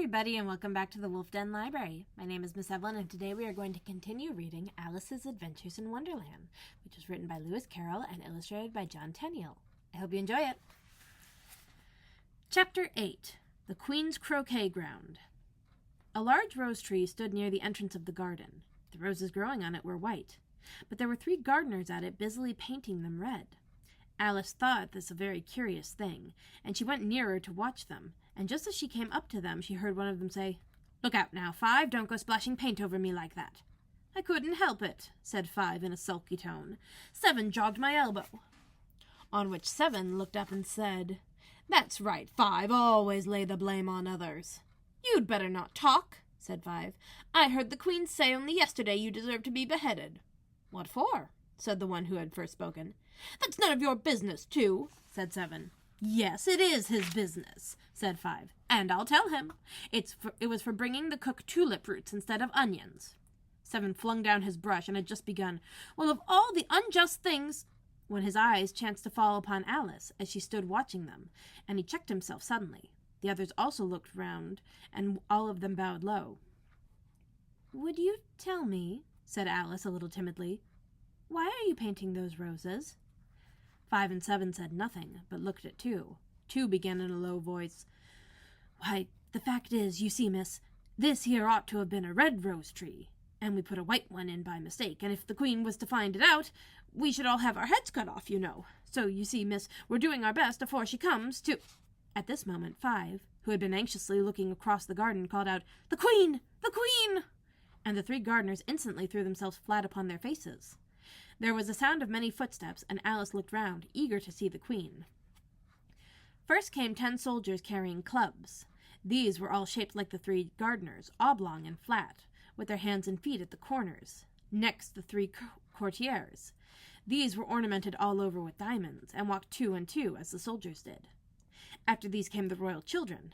everybody, and welcome back to the Wolf Den Library. My name is Miss Evelyn, and today we are going to continue reading Alice's Adventures in Wonderland, which was written by Lewis Carroll and illustrated by John Tenniel. I hope you enjoy it. Chapter 8. The Queen's Croquet Ground. A large rose tree stood near the entrance of the garden. The roses growing on it were white, but there were 3 gardeners at it busily painting them red. Alice thought this a very curious thing, and she went nearer to watch them, and just as she came up to them, she heard one of them say, "Look out now, 5, don't go splashing paint over me like that." "I couldn't help it," said 5 in a sulky tone. 7 jogged my elbow. On which 7 looked up and said, "That's right, 5, always lay the blame on others." "You'd better not talk," said 5. "I heard the Queen say only yesterday you deserved to be beheaded." "What for?" said the one who had first spoken. "That's none of your business, too," said 7. "Yes, it is his business," said 5, "and I'll tell him. It was for bringing the cook tulip roots instead of onions." 7 flung down his brush and had just begun, "Well, of all the unjust things," when his eyes chanced to fall upon Alice as she stood watching them, and he checked himself suddenly. The others also looked round, and all of them bowed low. "Would you tell me," said Alice a little timidly, "why are you painting those roses?" 5 and 7 said nothing, but looked at 2. 2 began in a low voice, "Why, the fact is, you see, miss, this here ought to have been a red rose tree, and we put a white one in by mistake, and if the Queen was to find it out, we should all have our heads cut off, you know. So, you see, miss, we're doing our best afore she comes to—" At this moment 5, who had been anxiously looking across the garden, called out, "The Queen! The Queen!" And the 3 gardeners instantly threw themselves flat upon their faces. There was a sound of many footsteps, and Alice looked round, eager to see the Queen. First came 10 soldiers carrying clubs. These were all shaped like the 3 gardeners, oblong and flat, with their hands and feet at the corners. Next, the 3 courtiers. These were ornamented all over with diamonds, and walked 2 and 2, as the soldiers did. After these came the royal children.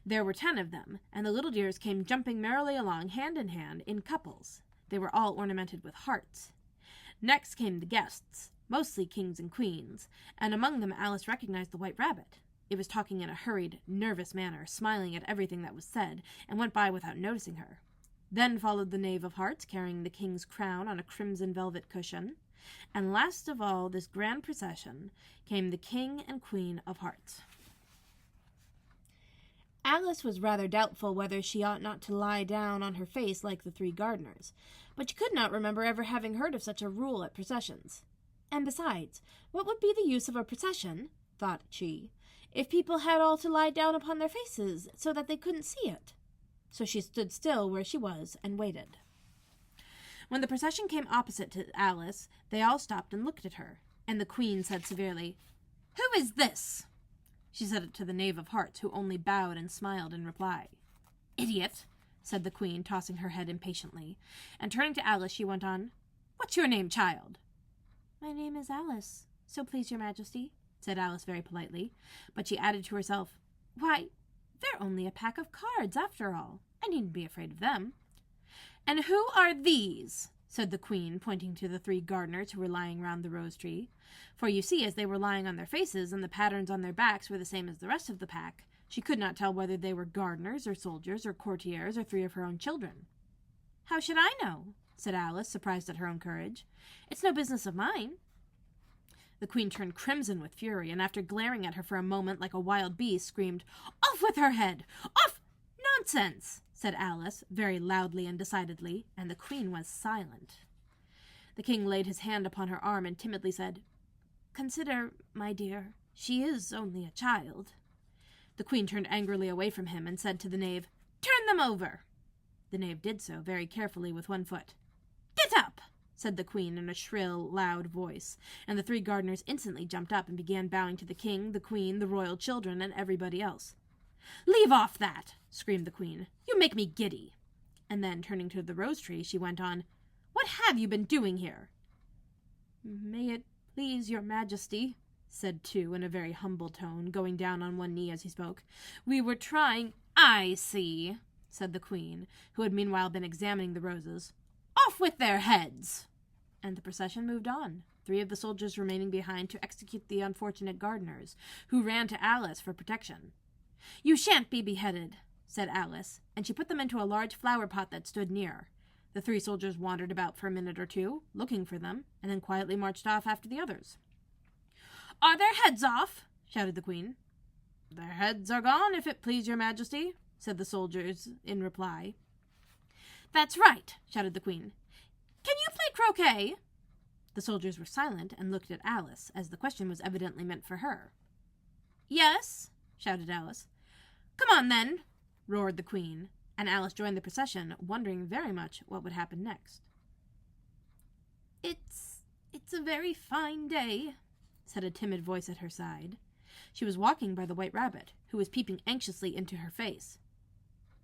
There were 10 of them, and the little dears came jumping merrily along, hand in hand, in couples. They were all ornamented with hearts. Next came the guests, mostly kings and queens, and among them Alice recognized the White Rabbit. It was talking in a hurried, nervous manner, smiling at everything that was said, and went by without noticing her. Then followed the Knave of Hearts, carrying the king's crown on a crimson velvet cushion, and last of all this grand procession came the King and Queen of Hearts. Alice was rather doubtful whether she ought not to lie down on her face like the 3 gardeners, but she could not remember ever having heard of such a rule at processions. And besides, what would be the use of a procession, thought she, if people had all to lie down upon their faces so that they couldn't see it? So she stood still where she was and waited. When the procession came opposite to Alice, they all stopped and looked at her, and the Queen said severely, "Who is this?" She said it to the Knave of Hearts, who only bowed and smiled in reply. "Idiot," said the Queen, tossing her head impatiently, and turning to Alice she went on, "What's your name, child?" "My name is Alice, so please your Majesty," said Alice very politely, but she added to herself, "Why, they're only a pack of cards, after all. I needn't be afraid of them." "And who are these?" said the Queen, pointing to the 3 gardeners who were lying round the rose tree. For you see, as they were lying on their faces, and the patterns on their backs were the same as the rest of the pack, she could not tell whether they were gardeners, or soldiers, or courtiers, or 3 of her own children. "How should I know?" said Alice, surprised at her own courage. "It's no business of mine." The Queen turned crimson with fury, and after glaring at her for a moment like a wild beast, screamed, "Off with her head! Off!" "Nonsense!" said Alice, very loudly and decidedly, and the Queen was silent. The King laid his hand upon her arm and timidly said, "Consider, my dear, she is only a child." The Queen turned angrily away from him and said to the Knave, "Turn them over." The Knave did so, very carefully, with one foot. "Get up!" said the Queen in a shrill, loud voice, and the 3 gardeners instantly jumped up and began bowing to the King, the Queen, the royal children, and everybody else. "Leave off that!" screamed the Queen. "You make me giddy." And then, turning to the rose tree, she went on, "What have you been doing here?" "May it please your Majesty," said 2 in a very humble tone, going down on one knee as he spoke, "we were trying—" "I see," said the Queen, who had meanwhile been examining the roses. "Off with their heads!" And the procession moved on, 3 of the soldiers remaining behind to execute the unfortunate gardeners, who ran to Alice for protection. "You shan't be beheaded," said Alice, and she put them into a large flower pot that stood near. The 3 soldiers wandered about for a minute or two, looking for them, and then quietly marched off after the others. "Are their heads off?" shouted the Queen. "Their heads are gone, if it please your Majesty," said the soldiers in reply. "That's right," shouted the Queen. "Can you play croquet?" The soldiers were silent and looked at Alice, as the question was evidently meant for her. "Yes," shouted Alice. "Come on, then," roared the Queen, and Alice joined the procession, wondering very much what would happen next. It's a very fine day," said a timid voice at her side. She was walking by the White Rabbit, who was peeping anxiously into her face.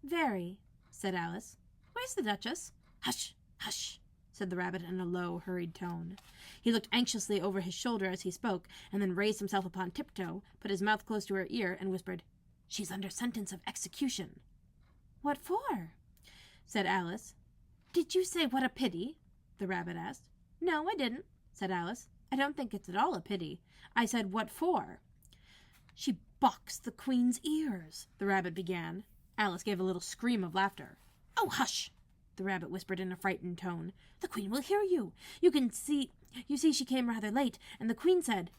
"Very," said Alice. "Where's the Duchess?" "Hush, hush," said the rabbit in a low, hurried tone. He looked anxiously over his shoulder as he spoke, and then raised himself upon tiptoe, put his mouth close to her ear, and whispered, "She's under sentence of execution." "What for?" said Alice. "Did you say what a pity?" the rabbit asked. "No, I didn't," said Alice. "I don't think it's at all a pity. I said, what for?" "She boxed the Queen's ears," the rabbit began. Alice gave a little scream of laughter. "Oh, hush!" the rabbit whispered in a frightened tone. "The Queen will hear you. You see she came rather late, and the Queen said—"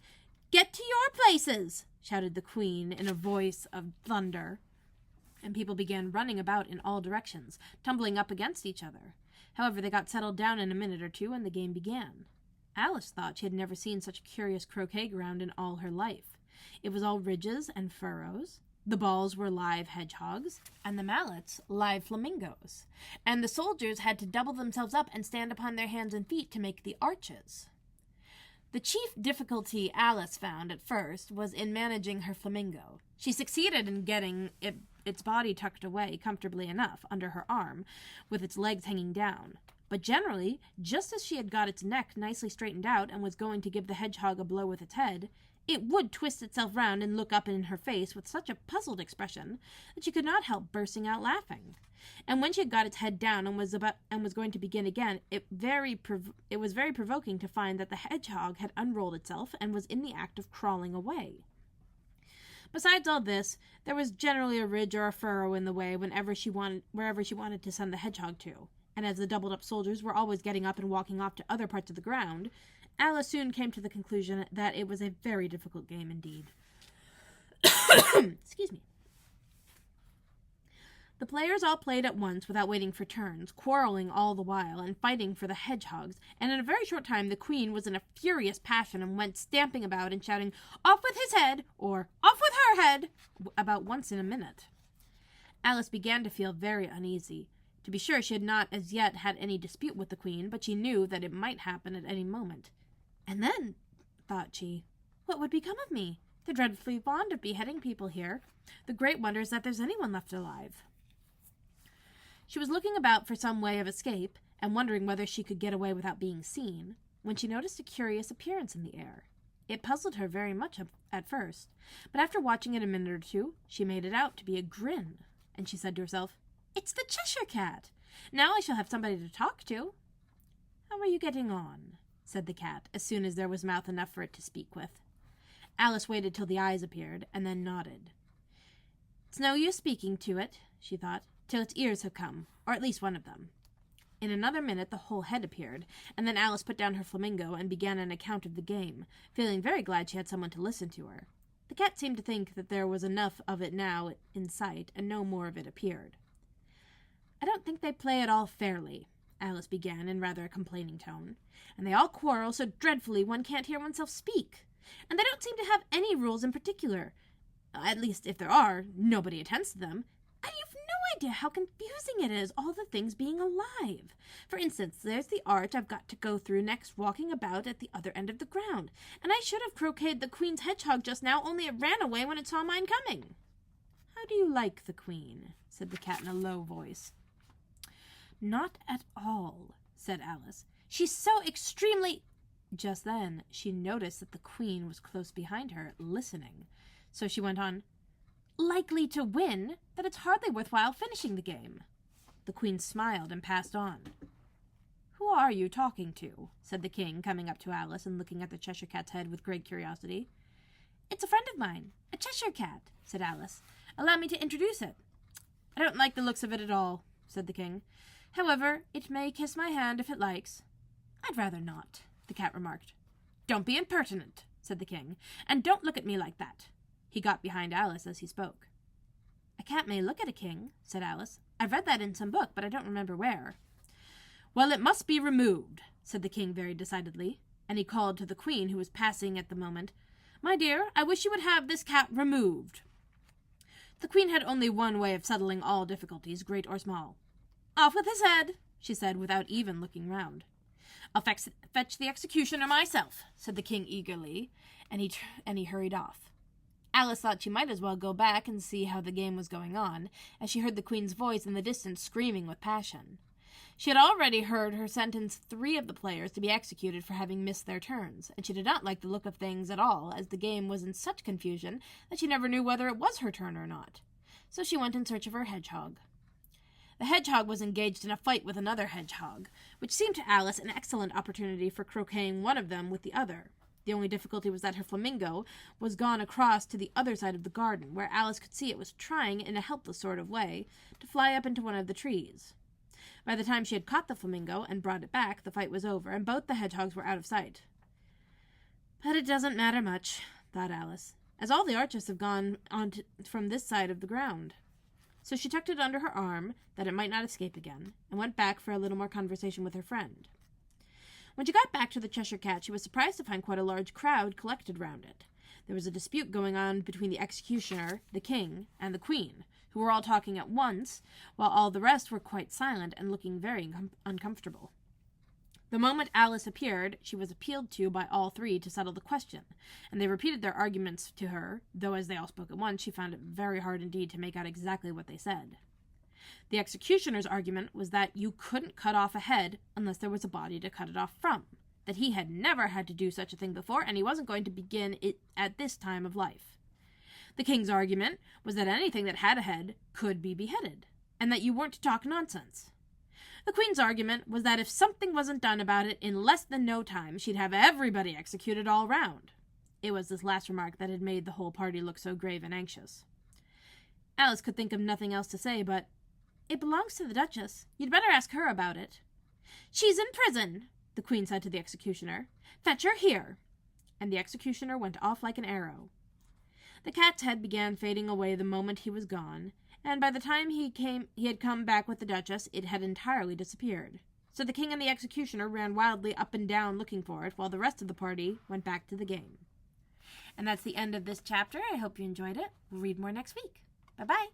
"Get to your places!" shouted the Queen in a voice of thunder. And people began running about in all directions, tumbling up against each other. However, they got settled down in a minute or two, and the game began. Alice thought she had never seen such a curious croquet ground in all her life. It was all ridges and furrows. The balls were live hedgehogs, and the mallets live flamingos, and the soldiers had to double themselves up and stand upon their hands and feet to make the arches. The chief difficulty Alice found at first was in managing her flamingo. She succeeded in getting its body tucked away comfortably enough under her arm, with its legs hanging down. But generally, just as she had got its neck nicely straightened out and was going to give the hedgehog a blow with its head, it would twist itself round and look up in her face with such a puzzled expression that she could not help bursting out laughing. And when she had got its head down and was going to begin again, it was very provoking to find that the hedgehog had unrolled itself and was in the act of crawling away. Besides all this, there was generally a ridge or a furrow in the way wherever she wanted to send the hedgehog to, and as the doubled-up soldiers were always getting up and walking off to other parts of the ground, Alice soon came to the conclusion that it was a very difficult game indeed. Excuse me. The players all played at once without waiting for turns, quarreling all the while and fighting for the hedgehogs, and in a very short time the Queen was in a furious passion and went stamping about and shouting, "Off with his head!" or "Off with her head!" about once in a minute. Alice began to feel very uneasy. To be sure, she had not as yet had any dispute with the Queen, but she knew that it might happen at any moment. "And then," thought she, "what would become of me? They're dreadfully fond of beheading people here. The great wonder is that there's anyone left alive." She was looking about for some way of escape, and wondering whether she could get away without being seen, when she noticed a curious appearance in the air. It puzzled her very much at first, but after watching it a minute or two, she made it out to be a grin, and she said to herself, "It's the Cheshire Cat! Now I shall have somebody to talk to." "How are you getting on?" said the cat, as soon as there was mouth enough for it to speak with. Alice waited till the eyes appeared, and then nodded. "It's no use speaking to it," she thought, "till its ears have come, or at least one of them." In another minute the whole head appeared, and then Alice put down her flamingo and began an account of the game, feeling very glad she had someone to listen to her. The cat seemed to think that there was enough of it now in sight, and no more of it appeared. "I don't think they play at all fairly," Alice began in rather a complaining tone, "and they all quarrel so dreadfully one can't hear oneself speak. And they don't seem to have any rules in particular. At least, if there are, nobody attends to them. And you've no idea how confusing it is, all the things being alive. For instance, there's the arch I've got to go through next, walking about at the other end of the ground, and I should have croqueted the Queen's hedgehog just now, only it ran away when it saw mine coming." "How do you like the Queen?" said the cat in a low voice. "Not at all," said Alice. "She's so extremely—" Just then she noticed that the Queen was close behind her, listening. So she went on, "Likely to win, that it's hardly worthwhile finishing the game." The Queen smiled and passed on. "Who are you talking to?" said the King, coming up to Alice and looking at the Cheshire Cat's head with great curiosity. "It's a friend of mine, a Cheshire Cat," said Alice. "Allow me to introduce it." "I don't like the looks of it at all," said the king. "However, it may kiss my hand if it likes." "I'd rather not," the cat remarked. "Don't be impertinent," said the king, "and don't look at me like that." He got behind Alice as he spoke. "A cat may look at a king," said Alice. "I've read that in some book, but I don't remember where." "Well, it must be removed," said the king very decidedly, and he called to the queen, who was passing at the moment, "My dear, I wish you would have this cat removed." The queen had only one way of settling all difficulties, great or small. "Off with his head," she said, without even looking round. "I'll fetch the executioner myself," said the king eagerly, and he hurried off. Alice thought she might as well go back and see how the game was going on, as she heard the queen's voice in the distance screaming with passion. She had already heard her sentence 3 of the players to be executed for having missed their turns, and she did not like the look of things at all, as the game was in such confusion that she never knew whether it was her turn or not. So she went in search of her hedgehog. The hedgehog was engaged in a fight with another hedgehog, which seemed to Alice an excellent opportunity for croqueting one of them with the other. The only difficulty was that her flamingo was gone across to the other side of the garden, where Alice could see it was trying, in a helpless sort of way, to fly up into one of the trees. By the time she had caught the flamingo and brought it back, the fight was over, and both the hedgehogs were out of sight. "But it doesn't matter much," thought Alice, "as all the archers have gone on from this side of the ground." So she tucked it under her arm, that it might not escape again, and went back for a little more conversation with her friend. When she got back to the Cheshire Cat, she was surprised to find quite a large crowd collected round it. There was a dispute going on between the executioner, the king, and the queen, who were all talking at once, while all the rest were quite silent and looking very uncomfortable. The moment Alice appeared, she was appealed to by all 3 to settle the question, and they repeated their arguments to her, though as they all spoke at once, she found it very hard indeed to make out exactly what they said. The executioner's argument was that you couldn't cut off a head unless there was a body to cut it off from, that he had never had to do such a thing before, and he wasn't going to begin it at this time of life. The king's argument was that anything that had a head could be beheaded, and that you weren't to talk nonsense. The queen's argument was that if something wasn't done about it in less than no time, she'd have everybody executed all round. It was this last remark that had made the whole party look so grave and anxious. Alice could think of nothing else to say but, "It belongs to the Duchess. You'd better ask her about it." "She's in prison," the queen said to the executioner. "Fetch her here." And the executioner went off like an arrow. The cat's head began fading away the moment he was gone, and by the time he had come back with the Duchess, it had entirely disappeared. So the king and the executioner ran wildly up and down looking for it, while the rest of the party went back to the game. And that's the end of this chapter. I hope you enjoyed it. We'll read more next week. Bye-bye.